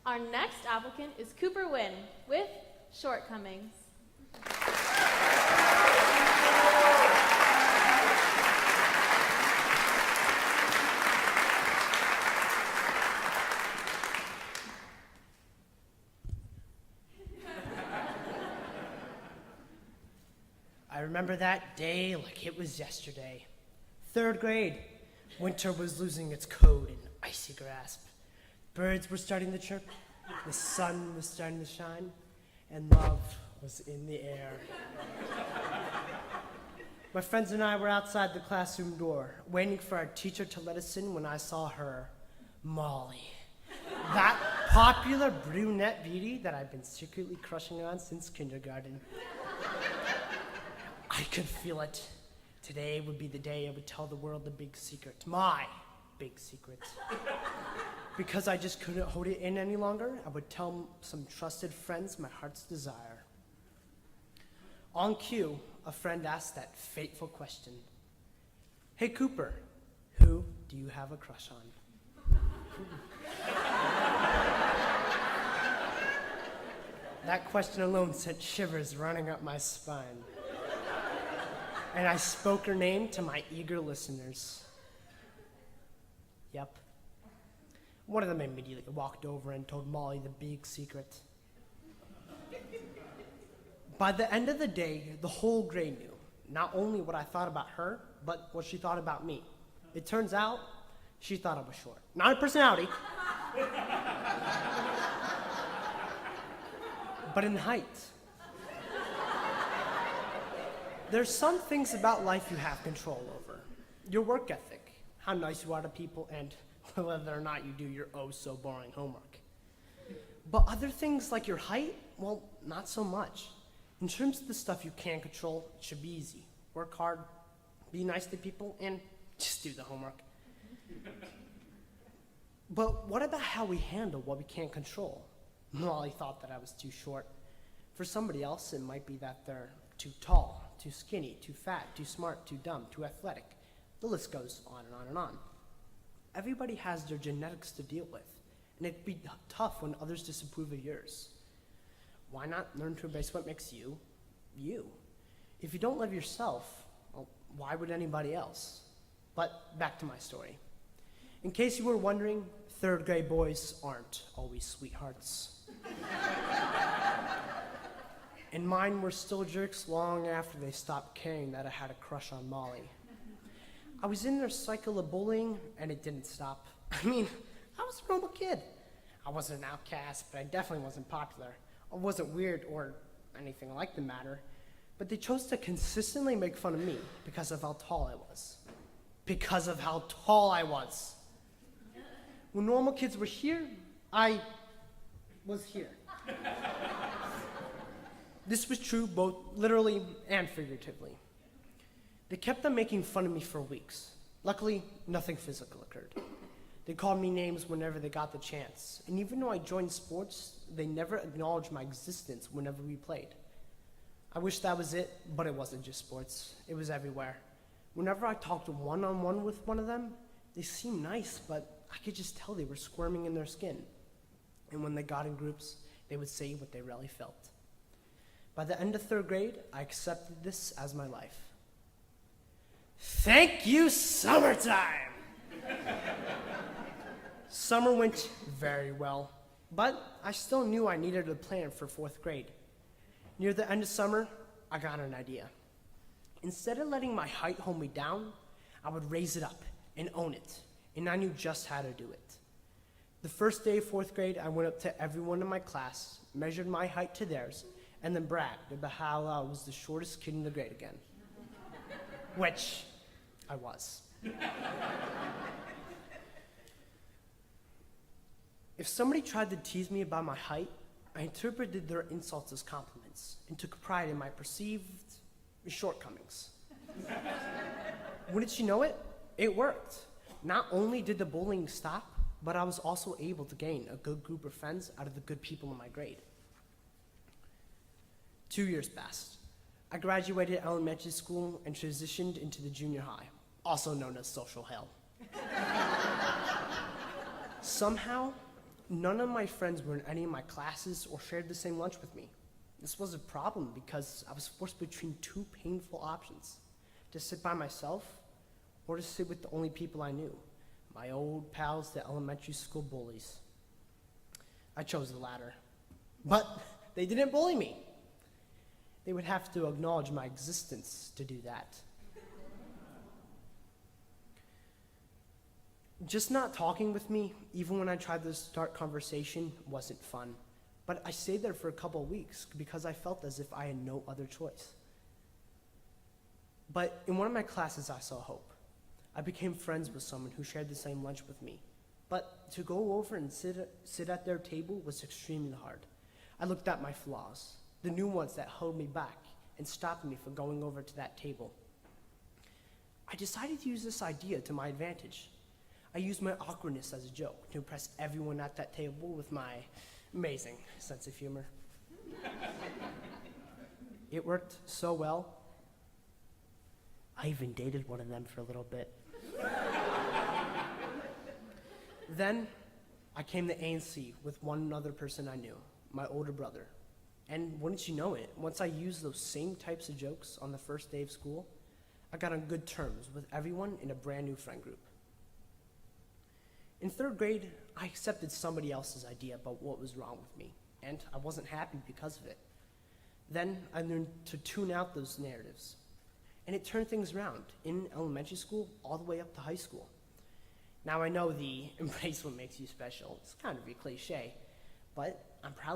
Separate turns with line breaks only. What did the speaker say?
Our next applicant is Cooper Wynn with Shortcomings.
I remember that day like it was yesterday. 3rd grade. Winter was losing its cold and icy grasp. Birds were starting to chirp, the sun was starting to shine, and love was in the air. My friends and I were outside the classroom door, waiting for our teacher to let us in when I saw her, Molly. That popular brunette beauty that I've been secretly crushing on since kindergarten. I could feel it. Today would be the day I would tell the world the big secret, my big secret. Because I just couldn't hold it in any longer, I would tell some trusted friends my heart's desire. On cue, a friend asked that fateful question. Hey Cooper, who do you have a crush on? That question alone sent shivers running up my spine. And I spoke her name to my eager listeners. Yep. One of them immediately walked over and told Molly the big secret. By the end of the day, the whole grade knew not only what I thought about her, but what she thought about me. It turns out, she thought I was short. Not a personality, but in height. There's some things about life you have control over. Your work ethic, how nice you are to people, and whether or not you do your oh-so-boring homework. But other things like your height, well, not so much. In terms of the stuff you can control, it should be easy. Work hard, be nice to people, and just do the homework. But what about how we handle what we can't control? Molly thought that I was too short. For somebody else, it might be that they're too tall, too skinny, too fat, too smart, too dumb, too athletic. The list goes on and on and on. Everybody has their genetics to deal with, and it'd be tough when others disapprove of yours. Why not learn to embrace what makes you, you? If you don't love yourself, well, why would anybody else? But back to my story. In case you were wondering, 3rd grade boys aren't always sweethearts. And mine were still jerks long after they stopped caring that I had a crush on Molly. I was in their cycle of bullying, and it didn't stop. I mean, I was a normal kid. I wasn't an outcast, but I definitely wasn't popular. I wasn't weird or anything like the matter, but they chose to consistently make fun of me because of how tall I was. Because of how tall I was. When normal kids were here, I was here. This was true both literally and figuratively. They kept on making fun of me for weeks. Luckily, nothing physical occurred. They called me names whenever they got the chance, and even though I joined sports, they never acknowledged my existence whenever we played. I wish that was it, but it wasn't just sports. It was everywhere. Whenever I talked one-on-one with one of them, they seemed nice, but I could just tell they were squirming in their skin. And when they got in groups, they would say what they really felt. By the end of 3rd grade, I accepted this as my life. Thank you, summertime! Summer went very well, but I still knew I needed a plan for 4th grade. Near the end of summer, I got an idea. Instead of letting my height hold me down, I would raise it up and own it, and I knew just how to do it. The first day of 4th grade, I went up to everyone in my class, measured my height to theirs, and then bragged about how I was the shortest kid in the grade again. Which I was. If somebody tried to tease me about my height, I interpreted their insults as compliments and took pride in my perceived shortcomings. Wouldn't you know it? It worked. Not only did the bullying stop, but I was also able to gain a good group of friends out of the good people in my grade. 2 years passed. I graduated elementary school and transitioned into the junior high, also known as social hell. Somehow, None of my friends were in any of my classes or shared the same lunch with me. This was a problem because I was forced between two painful options: to sit by myself or to sit with the only people I knew, my old pals, the elementary school bullies. I chose the latter. But they didn't bully me. They would have to acknowledge my existence to do that. Just not talking with me, even when I tried to start conversation, wasn't fun. But I stayed there for a couple of weeks because I felt as if I had no other choice. But in one of my classes, I saw hope. I became friends with someone who shared the same lunch with me. But to go over and sit at their table was extremely hard. I looked at my flaws, the new ones that held me back and stopped me from going over to that table. I decided to use this idea to my advantage. I used my awkwardness as a joke to impress everyone at that table with my amazing sense of humor. It worked so well, I even dated one of them for a little bit. Then I came to A&C with one other person I knew, my older brother. And wouldn't you know it, once I used those same types of jokes on the first day of school, I got on good terms with everyone in a brand new friend group. In third grade, I accepted somebody else's idea about what was wrong with me, and I wasn't happy because of it. Then I learned to tune out those narratives, and it turned things around in elementary school all the way up to high school. Now I know the embrace what makes you special. It's kind of a cliche, but I'm proud